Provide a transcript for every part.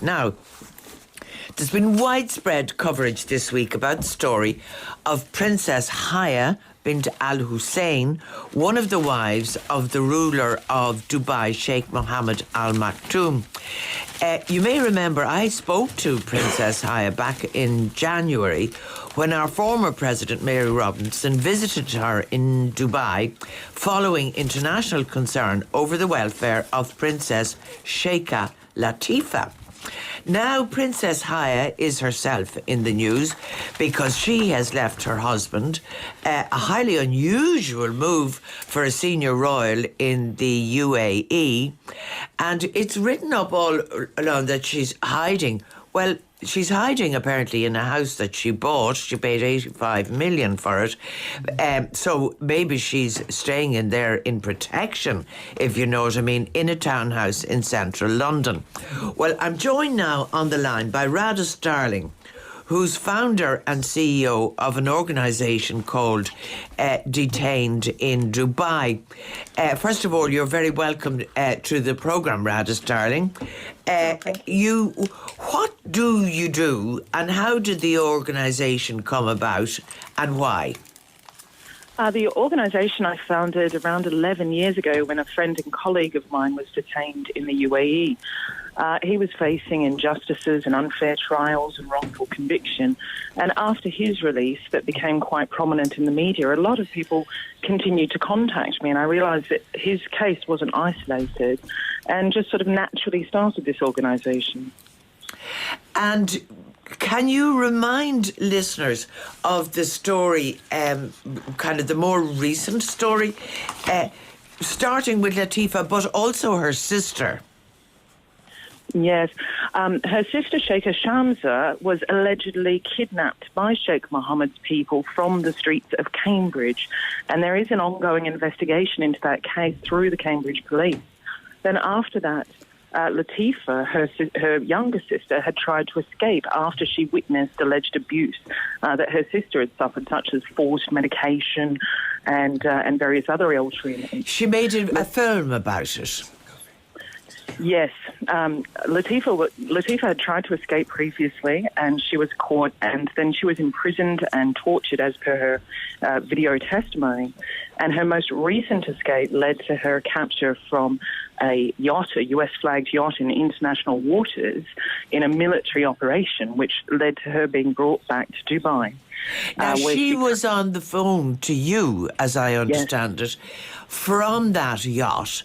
Now, there's been widespread coverage this week about the story of Princess Haya Bint al-Hussein, one of the wives of the ruler of Dubai, Sheikh Mohammed Al Maktoum. You may remember I spoke to Princess Haya back in January when our former President Mary Robinson visited her in Dubai following international concern over the welfare of Princess Sheikha Latifa. Now, Princess Haya is herself in the news because she has left her husband, a highly unusual move for a senior royal in the UAE, and it's written up all along that she's hiding. Well, she's hiding apparently in a house that she bought. She paid 85 million for it. So maybe she's staying in there in protection, if you know what I mean, in a townhouse in central London. Well, I'm joined now on the line by Radha Stirling, who's founder and CEO of an organisation called Detained in Dubai. First of all, you're very welcome to the programme, Radha Stirling. What do you do, and how did the organisation come about, and why? The organisation I founded around 11 years ago when a friend and colleague of mine was detained in the UAE. He was facing injustices and unfair trials and wrongful conviction. And after his release, that became quite prominent in the media, a lot of people continued to contact me, and I realised that his case wasn't isolated, and just sort of naturally started this organisation. And can you remind listeners of the story, kind of the more recent story, starting with Latifa, but also her sister? Yes. Her sister, Sheikha Shamsa, was allegedly kidnapped by Sheikh Mohammed's people from the streets of Cambridge. And there is an ongoing investigation into that case through the Cambridge police. Then after that, Latifa, her younger sister, had tried to escape after she witnessed alleged abuse that her sister had suffered, such as forced medication and various other ill treatment. She made a film about it. Yes. Latifa had tried to escape previously, and she was caught, and then she was imprisoned and tortured as per her video testimony. And her most recent escape led to her capture from a yacht, a US-flagged yacht in international waters, in a military operation, which led to her being brought back to Dubai. Now, she was on the phone to you, as I understand it, from that yacht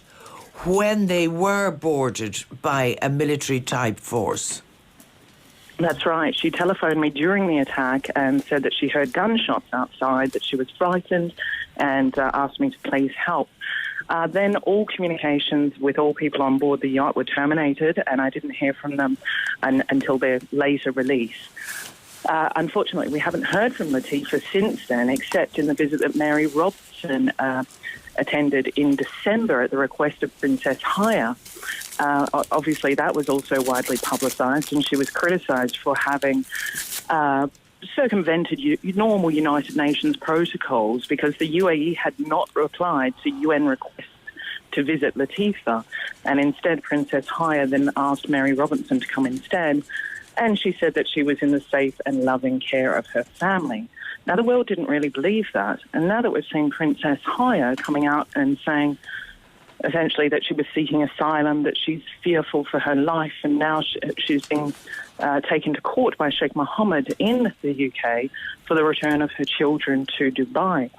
when they were boarded by a military-type force. That's right. She telephoned me during the attack and said that she heard gunshots outside, that she was frightened, and asked me to please help. Then all communications with all people on board the yacht were terminated, and I didn't hear from them until their later release. Unfortunately, we haven't heard from Latifa since then, except in the visit that Mary Robinson attended in December at the request of Princess Haya. Obviously, that was also widely publicised, and she was criticised for having circumvented normal United Nations protocols because the UAE had not replied to UN requests to visit Latifa, and instead Princess Haya then asked Mary Robinson to come instead, and she said that she was in the safe and loving care of her family. Now, the world didn't really believe that, and now that we've seen Princess Haya coming out and saying essentially that she was seeking asylum, that she's fearful for her life, and now she's being taken to court by Sheikh Mohammed in the UK for the return of her children to Dubai.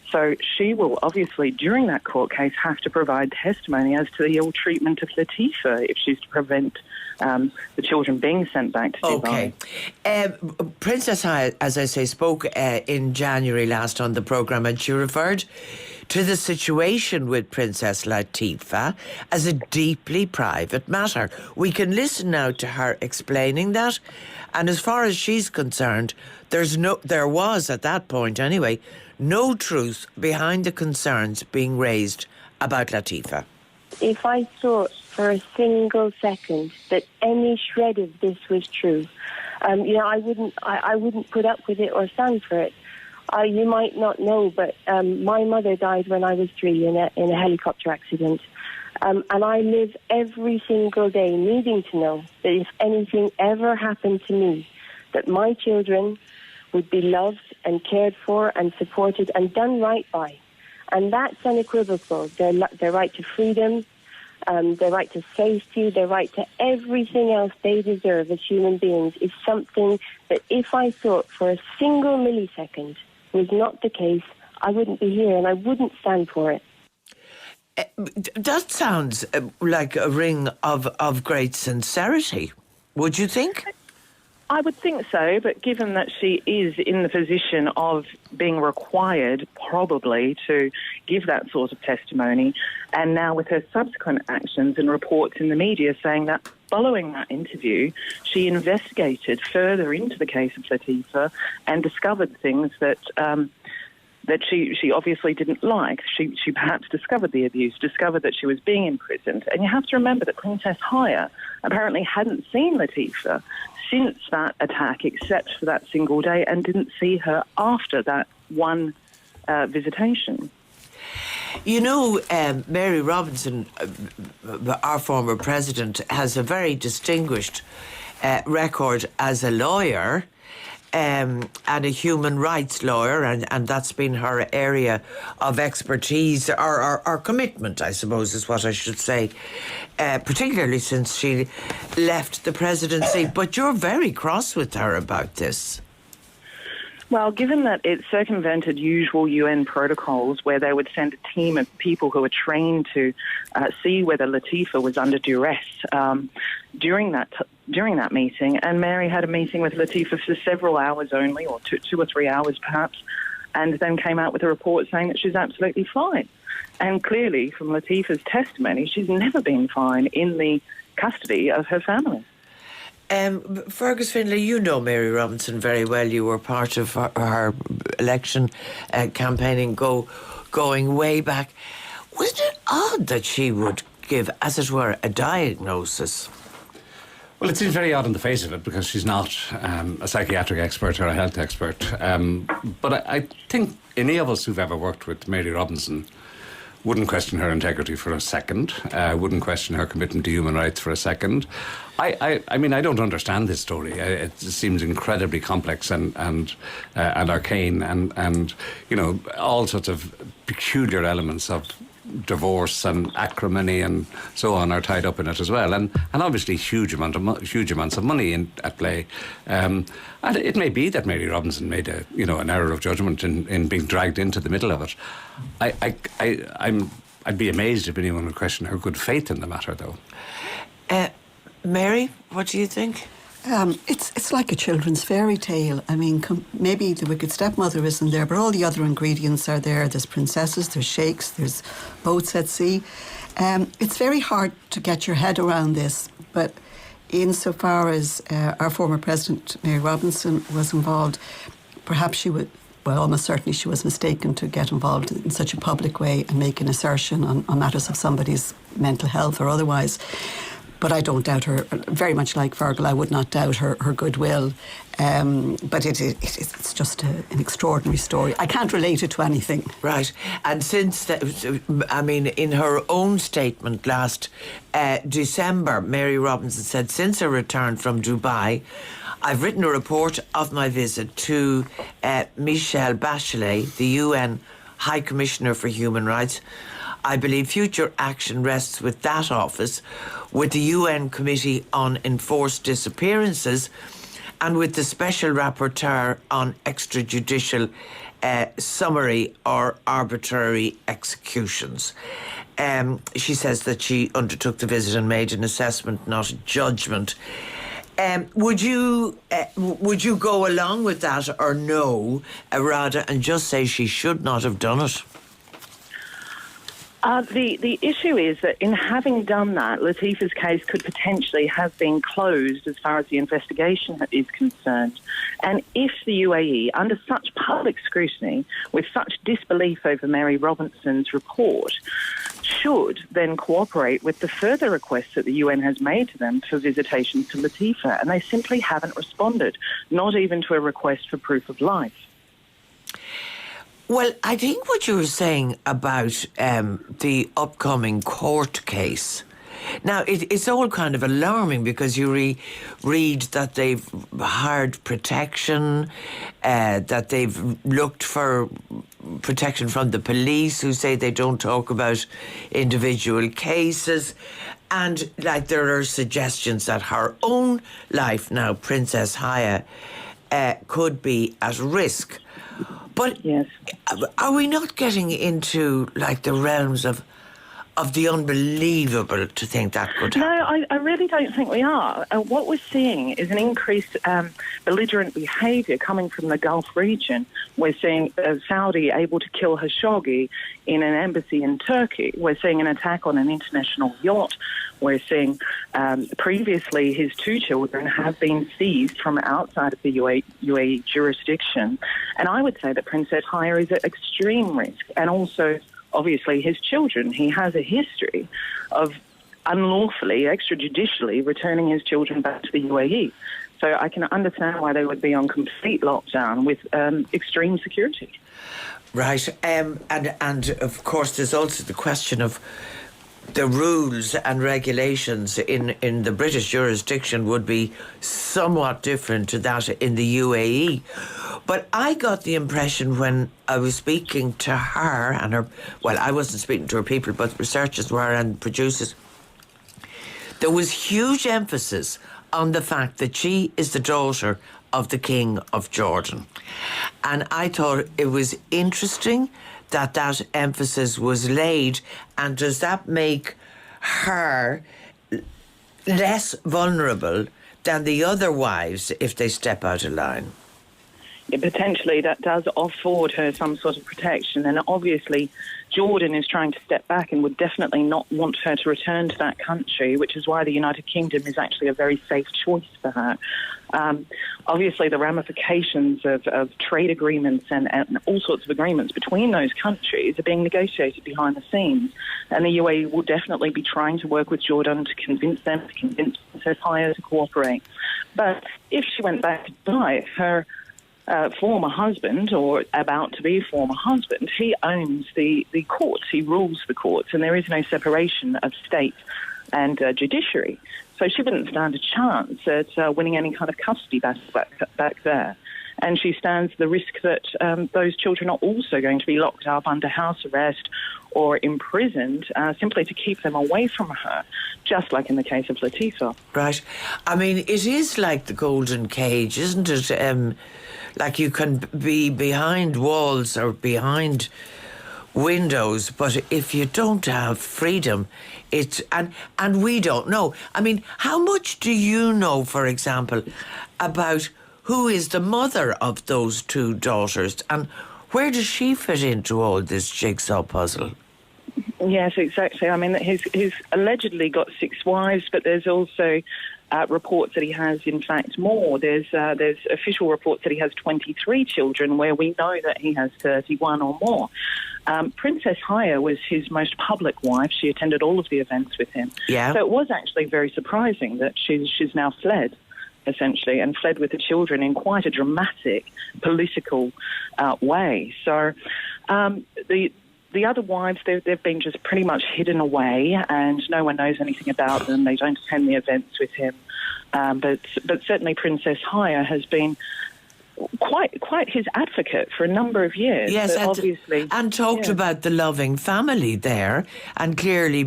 So she will obviously, during that court case, have to provide testimony as to the ill treatment of Latifa if she's to prevent the children being sent back to Dubai. Okay. Princess Haya, as I say, spoke in January last on the programme, and she referred to the situation with Princess Latifa as a deeply private matter. We can listen now to her explaining that, and as far as she's concerned, there was, at that point anyway, no truth behind the concerns being raised about Latifa. If I thought for a single second that any shred of this was true, I wouldn't put up with it or stand for it. You might not know, but my mother died when I was 3 in a helicopter accident. And I live every single day needing to know that if anything ever happened to me, that my children would be loved and cared for and supported and done right by. And that's unequivocal. Their right to freedom, their right to safety, their right to everything else they deserve as human beings is something that if I thought for a single millisecond was not the case, I wouldn't be here and I wouldn't stand for it. That sounds like a ring of great sincerity, would you think? I would think so, but given that she is in the position of being required probably to give that sort of testimony, and now with her subsequent actions and reports in the media saying that following that interview, she investigated further into the case of Latifa and discovered things that she obviously didn't like. She perhaps discovered the abuse, discovered that she was being imprisoned. And you have to remember that Princess Haya apparently hadn't seen Latifa since that attack, except for that single day, and didn't see her after that one visitation. You know, Mary Robinson, our former president, has a very distinguished record as a lawyer. And a human rights lawyer, and that's been her area of expertise, or commitment, I suppose is what I should say, particularly since she left the presidency. But you're very cross with her about this. Well, given that it circumvented usual UN protocols where they would send a team of people who were trained to see whether Latifa was under duress during that meeting, and Mary had a meeting with Latifa for several hours only, or two or 3 hours perhaps, and then came out with a report saying that she's absolutely fine. And clearly, from Latifa's testimony, she's never been fine in the custody of her family. Fergus Finlay, you know Mary Robinson very well. You were part of her election campaigning going way back. Was it odd that she would give, as it were, a diagnosis? Well, it seems very odd on the face of it because she's not a psychiatric expert or a health expert. But I think any of us who've ever worked with Mary Robinson wouldn't question her integrity for a second, wouldn't question her commitment to human rights for a second. I mean, I don't understand this story. It seems incredibly complex and arcane and, you know, all sorts of peculiar elements of divorce and acrimony and so on are tied up in it as well, and obviously huge amounts of money at play. And it may be that Mary Robinson made an error of judgment in being dragged into the middle of it. I'd be amazed if anyone would question her good faith in the matter, though. Mary, what do you think? It's like a children's fairy tale. I mean, maybe the wicked stepmother isn't there, but all the other ingredients are there. There's princesses, there's sheikhs, there's boats at sea. It's very hard to get your head around this, but insofar as our former president, Mary Robinson, was involved, perhaps she would, well, almost certainly she was mistaken to get involved in such a public way and make an assertion on matters of somebody's mental health or otherwise. But I don't doubt her, very much like Fergal, I would not doubt her goodwill. But it's just an extraordinary story. I can't relate it to anything. Right. And since, in her own statement last December, Mary Robinson said, since her return from Dubai, I've written a report of my visit to Michelle Bachelet, the UN High Commissioner for Human Rights. I believe future action rests with that office, with the UN Committee on Enforced Disappearances, and with the Special Rapporteur on Extrajudicial Summary or Arbitrary Executions. She says that she undertook the visit and made an assessment, not a judgment. Would you go along with that or no, Radha, and just say she should not have done it? The issue is that in having done that, Latifa's case could potentially have been closed as far as the investigation is concerned. And if the UAE, under such public scrutiny, with such disbelief over Mary Robinson's report, should then cooperate with the further requests that the UN has made to them for visitations to Latifa, and they simply haven't responded, not even to a request for proof of life. Well, I think what you were saying about the upcoming court case. Now, it's all kind of alarming because you read that they've hired protection, that they've looked for protection from the police who say they don't talk about individual cases. And, like, there are suggestions that her own life now, Princess Haya, could be at risk. But Yes. are we not getting into, like, the realms of the unbelievable to think that could happen? No, I really don't think we are. What we're seeing is an increased belligerent behaviour coming from the Gulf region. We're seeing Saudi able to kill Khashoggi in an embassy in Turkey. We're seeing an attack on an international yacht. We're seeing previously his 2 children have been seized from outside of the UAE jurisdiction. And I would say that Princess Haya is at extreme risk, and also obviously his children. He has a history of unlawfully, extrajudicially returning his children back to the UAE. So I can understand why they would be on complete lockdown with extreme security. Right. And of course there's also the question of the rules and regulations in the British jurisdiction would be somewhat different to that in the UAE. But I got the impression when I was speaking to her and her, well, I wasn't speaking to her people, but researchers were and producers, there was huge emphasis on the fact that she is the daughter of the King of Jordan. And I thought it was interesting that that emphasis was laid. And does that make her less vulnerable than the other wives if they step out of line? Yeah, potentially that does afford her some sort of protection, and obviously Jordan is trying to step back and would definitely not want her to return to that country, which is why the United Kingdom is actually a very safe choice for her. Obviously the ramifications of trade agreements and all sorts of agreements between those countries are being negotiated behind the scenes, and the UAE will definitely be trying to work with Jordan to convince Princess Haya to cooperate. But if she went back to Dubai, her former husband, or about to be former husband, he owns the courts, he rules the courts, and there is no separation of state and judiciary. So she wouldn't stand a chance at winning any kind of custody back there. And she stands the risk that those children are also going to be locked up under house arrest or imprisoned simply to keep them away from her, just like in the case of Latifa. Right. I mean, it is like the golden cage, isn't it? Like you can be behind walls or behind windows, but if you don't have freedom, it's and we don't know. I mean, how much do you know, for example, about who is the mother of those 2 daughters, and where does she fit into all this jigsaw puzzle? Yes, exactly. I mean, he's allegedly got 6 wives, but there's also reports that he has, in fact, more. There's official reports that he has 23 children, where we know that he has 31 or more. Princess Haya was his most public wife. She attended all of the events with him. Yeah. So it was actually very surprising that she's now fled, essentially, and fled with the children in quite a dramatic political way. So the other wives, they've been just pretty much hidden away, and no one knows anything about them. They don't attend the events with him. But certainly Princess Haya has been quite his advocate for a number of years. Yes, obviously, and talked about the loving family there, and clearly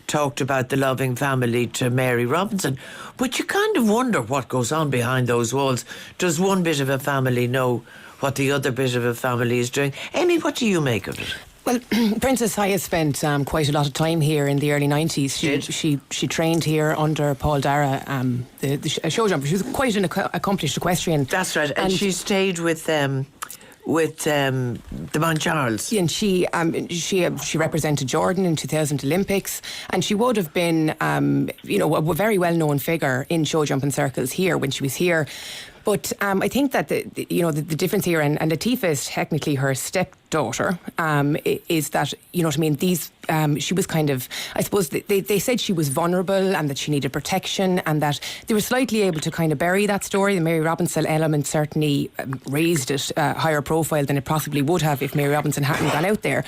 talked about the loving family to Mary Robinson. But you kind of wonder what goes on behind those walls. Does one bit of a family know what the other bit of a family is doing? Amy, what do you make of it? Well, Princess Haya spent quite a lot of time here in the early 90s. She trained here under Paul Dara, the show jumper. She was quite an accomplished equestrian. That's right, and she stayed with the Mount Charles. And she represented Jordan in 2000 Olympics, and she would have been, a very well-known figure in show jumping circles here when she was here. But I think that the difference here, and Latifa is technically her stepdaughter, is that, you know what I mean, these she was kind of, I suppose they said she was vulnerable and that she needed protection, and that they were slightly able to kind of bury that story. The Mary Robinson element certainly raised it higher profile than it possibly would have if Mary Robinson hadn't gone out there.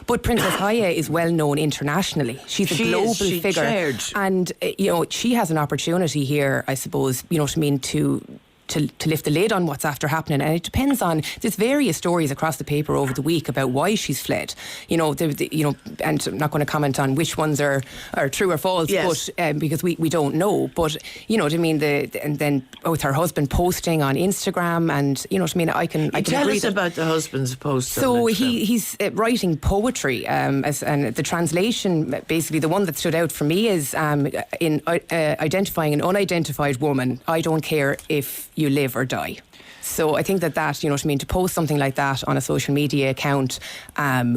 But Princess Haya is well known internationally. She's a global figure. Chaired. And, she has an opportunity here, I suppose, you know what I mean, to lift the lid on what's after happening. And it depends on, there's various stories across the paper over the week about why she's fled. And I'm not going to comment on which ones are true or false, yes, but because we don't know. But, you know what I mean, and then with her husband posting on Instagram, and, you know what I mean, I can tell us about the husband's post. So he's writing poetry, and the translation, basically the one that stood out for me is in identifying an unidentified woman, I don't care if you live or die. So I think that, you know what I mean, to post something like that on a social media account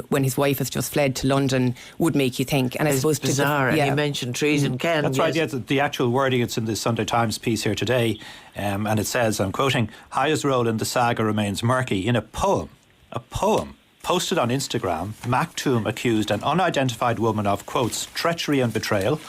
when his wife has just fled to London would make you think. And I suppose it's bizarre. And you mentioned treason, Ken. That's right, yeah. The actual wording, it's in the Sunday Times piece here today, and it says, I'm quoting, Haya's role in the saga remains murky. In a poem posted on Instagram, Maktoum accused an unidentified woman of, quotes, treachery and betrayal,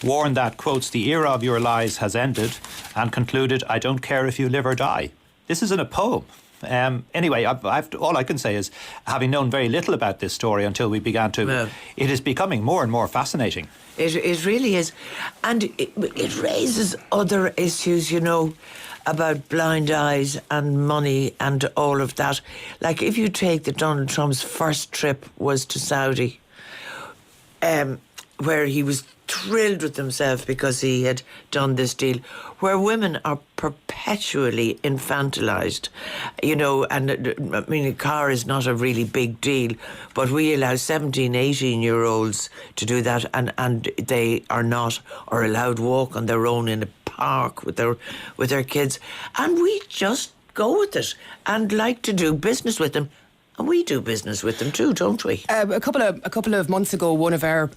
warned that, quotes, the era of your lies has ended, and concluded, I don't care if you live or die. This is in a poem. Anyway, all I can say is, having known very little about this story until we began to, it is becoming more and more fascinating. It really is. And it raises other issues, about blind eyes and money and all of that. Like, if you take that Donald Trump's first trip was to Saudi, where he was thrilled with himself because he had done this deal, where women are perpetually infantilized, and I mean, a car is not a really big deal, but we allow 17, 18-year-olds to do that, and they are not, or allowed walk on their own in a park with their kids, and we just go with it and like to do business with them. And we do business with them too, don't we? A couple of months ago, one of a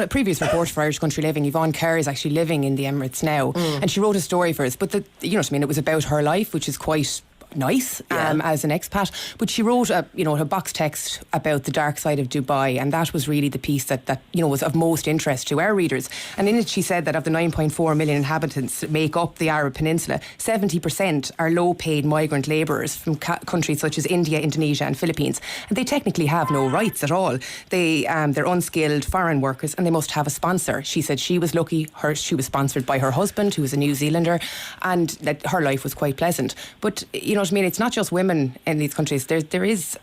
previous reporter for Irish Country Living, Yvonne Kerr, is actually living in the Emirates now, and she wrote a story for us. But you know what I mean, it was about her life, which is quite nice as an expat, but she wrote a box text about the dark side of Dubai, and that was really the piece that was of most interest to our readers. And in it she said that of the 9.4 million inhabitants that make up the Arab Peninsula, 70% are low-paid migrant labourers from countries such as India, Indonesia and Philippines, and they technically have no rights at all. They're unskilled foreign workers, and they must have a sponsor. She said she was lucky, she was sponsored by her husband, who was a New Zealander, and that her life was quite pleasant. But what I mean, it's not just women in these countries. There is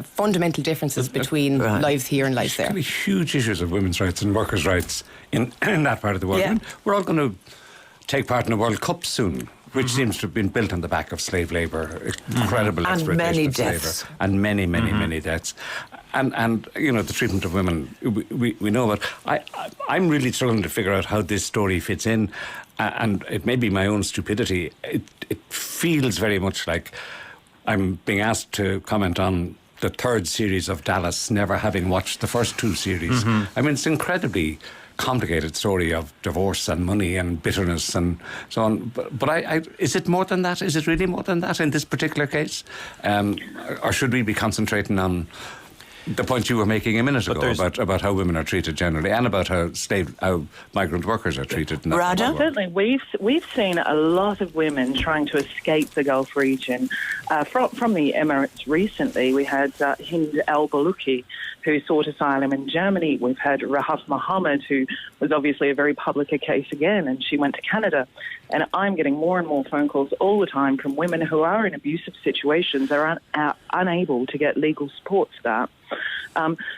fundamental differences between lives here and lives there. There's huge issues of women's rights and workers' rights in that part of the world. Yeah. We're all going to take part in a World Cup soon, which seems to have been built on the back of slave labour, incredible exploitation of slavery, and many deaths. And the treatment of women, we know about. I'm really struggling to figure out how this story fits in, and it may be my own stupidity. It feels very much like I'm being asked to comment on the third series of Dallas, never having watched the first two series. I mean, it's incredibly complicated story of divorce and money and bitterness and so on. But is it more than that? Is it really more than that in this particular case? Or should we be concentrating on the point you were making a minute ago about how women are treated generally, and about how migrant workers are treated? Radha? Certainly, we've seen a lot of women trying to escape the Gulf region from the Emirates recently. We had Hind al-Baluchi, who sought asylum in Germany. We've had Rahaf Mohammed, who was obviously a very public case again, and she went to Canada. And I'm getting more and more phone calls all the time from women who are in abusive situations, are unable to get legal support for that.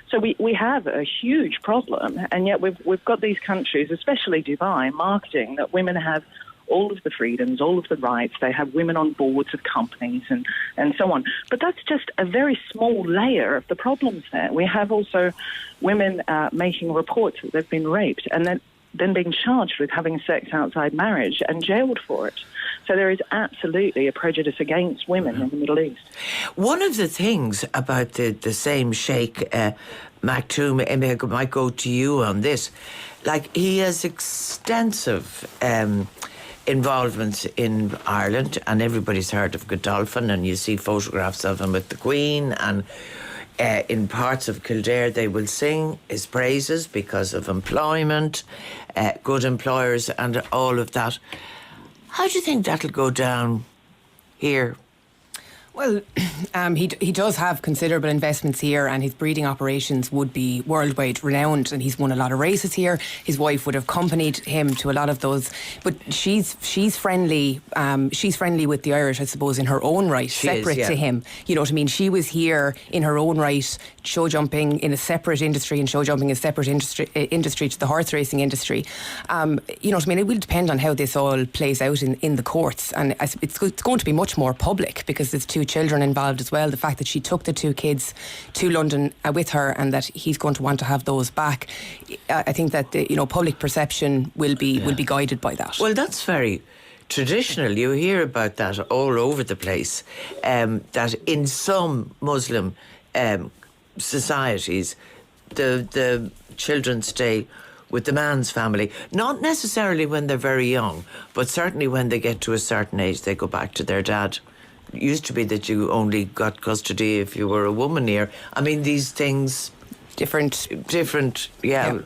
So we have a huge problem, and yet we've got these countries, especially Dubai, marketing that women have all of the freedoms, all of the rights. They have women on boards of companies and so on. But that's just a very small layer of the problems there. We have also women making reports that they've been raped and then being charged with having sex outside marriage and jailed for it. So there is absolutely a prejudice against women in the Middle East. One of the things about the same Sheikh Maktoum, I might go to you on this, like he has extensive involvements in Ireland, and everybody's heard of Godolphin, and you see photographs of him with the Queen, and in parts of Kildare they will sing his praises because of employment, good employers and all of that. How do you think that'll go down here? Well, he does have considerable investments here, and his breeding operations would be worldwide renowned, and he's won a lot of races here. His wife would have accompanied him to a lot of those, but she's friendly. She's friendly with the Irish, I suppose, in her own right, separate to him. You know what I mean? She was here in her own right, show jumping in a separate industry, and show jumping is a separate industry to the horse racing industry. You know what I mean? It will depend on how this all plays out in the courts, and it's going to be much more public because there's two children involved as well. The fact that she took the two kids to London with her, and that he's going to want to have those back, I think that public perception will be guided by that. Well, that's very traditional. You hear about that all over the place. That in some Muslim societies, the children stay with the man's family, not necessarily when they're very young, but certainly when they get to a certain age, they go back to their dad. It used to be that you only got custody if you were a woman here. I mean, these things... Different, yeah.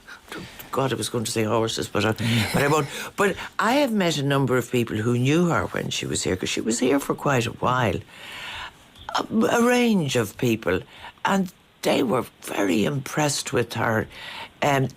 God, I was going to say horses, but I won't. But I have met a number of people who knew her when she was here, because she was here for quite a while. A range of people, and they were very impressed with her.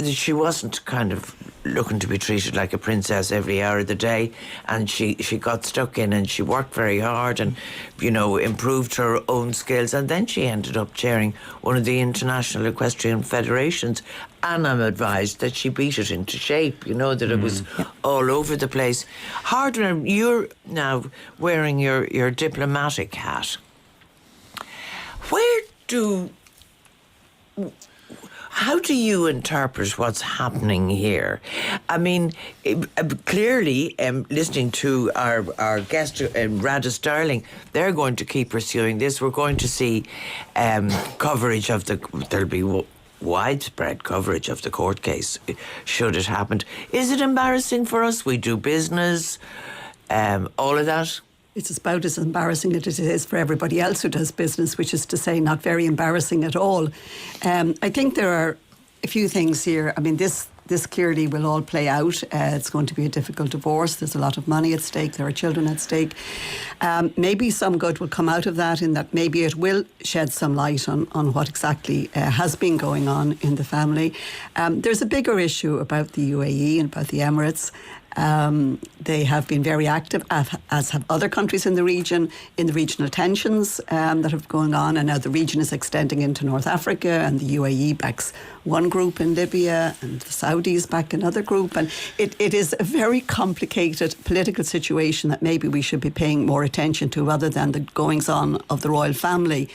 She wasn't kind of looking to be treated like a princess every hour of the day, and she got stuck in, and she worked very hard and, improved her own skills, and then she ended up chairing one of the international equestrian federations, and I'm advised that she beat it into shape, that it was all over the place. Hardner, you're now wearing your diplomatic hat. How do you interpret what's happening here? I mean, clearly, listening to our guest, Radha Stirling, they're going to keep pursuing this. We're going to see coverage of there'll be widespread coverage of the court case, should it happen. Is it embarrassing for us? We do business, all of that? It's about as embarrassing as it is for everybody else who does business, which is to say not very embarrassing at all. I think there are a few things here. I mean, this clearly will all play out. It's going to be a difficult divorce. There's a lot of money at stake. There are children at stake. Maybe some good will come out of that, in that maybe it will shed some light on what exactly has been going on in the family. There's a bigger issue about the UAE and about the Emirates. They have been very active, as have other countries in the region, in the regional tensions that have gone on, and now the region is extending into North Africa, and the UAE backs one group in Libya, and the Saudis back another group, and it is a very complicated political situation that maybe we should be paying more attention to, rather than the goings-on of the royal family.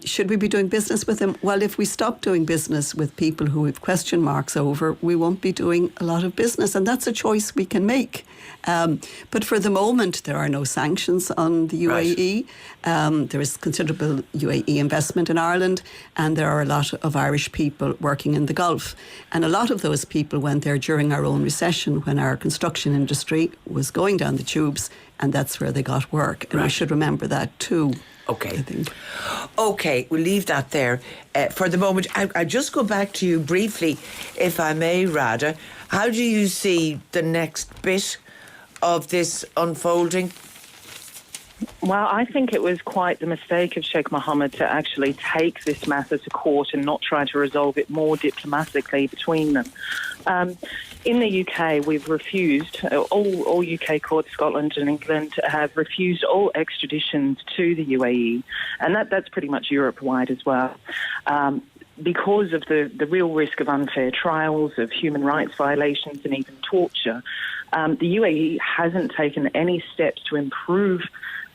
Should we be doing business with them? Well, if we stop doing business with people who have question marks over, we won't be doing a lot of business, and that's a choice we can make. But for the moment, there are no sanctions on the UAE. Right. There is considerable UAE investment in Ireland, and there are a lot of Irish people working in the Gulf. And a lot of those people went there during our own recession, when our construction industry was going down the tubes, and that's where they got work. And we should remember that too. Okay. I think. Okay, we'll leave that there for the moment. I just go back to you briefly, if I may, Radha. How do you see the next bit of this unfolding? Well, I think it was quite the mistake of Sheikh Mohammed to actually take this matter to court and not try to resolve it more diplomatically between them. In the UK, we've refused, all UK courts, Scotland and England, have refused all extraditions to the UAE, and that's pretty much Europe-wide as well. Because of the real risk of unfair trials, of human rights violations and even torture, the UAE hasn't taken any steps to improve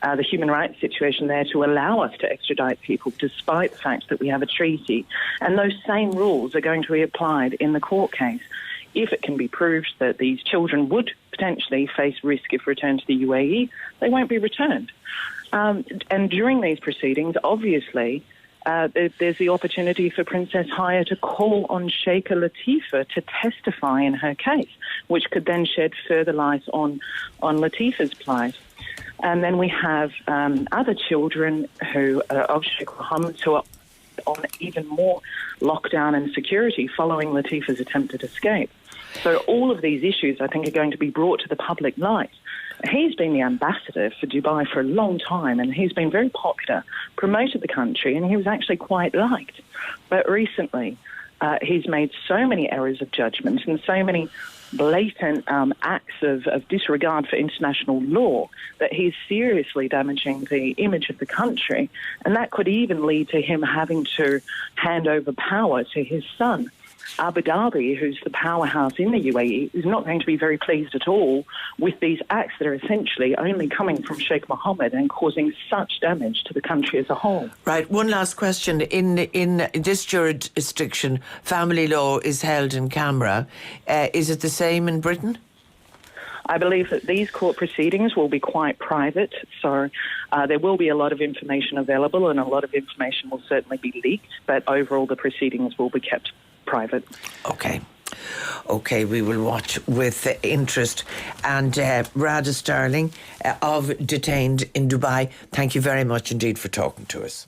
the human rights situation there to allow us to extradite people, despite the fact that we have a treaty. And those same rules are going to be applied in the court case. If it can be proved that these children would potentially face risk if returned to the UAE, they won't be returned. And during these proceedings, obviously, there's the opportunity for Princess Haya to call on Sheikh Latifa to testify in her case, which could then shed further light on Latifa's plight. And then we have other children who of Sheikh Mohammed who are on even more lockdown and security following Latifa's attempted escape. So all of these issues, I think, are going to be brought to the public light. He's been the ambassador for Dubai for a long time, and he's been very popular, promoted the country, and he was actually quite liked. But recently, he's made so many errors of judgment and so many blatant acts of disregard for international law that he's seriously damaging the image of the country, and that could even lead to him having to hand over power to his son. Abu Dhabi, who's the powerhouse in the UAE, is not going to be very pleased at all with these acts that are essentially only coming from Sheikh Mohammed and causing such damage to the country as a whole. Right, one last question. In this jurisdiction, family law is held in camera. Is it the same in Britain? I believe that these court proceedings will be quite private, so there will be a lot of information available and a lot of information will certainly be leaked, but overall the proceedings will be kept private. Okay, we will watch with interest. And Radha Stirling of Detained in Dubai, thank you very much indeed for talking to us.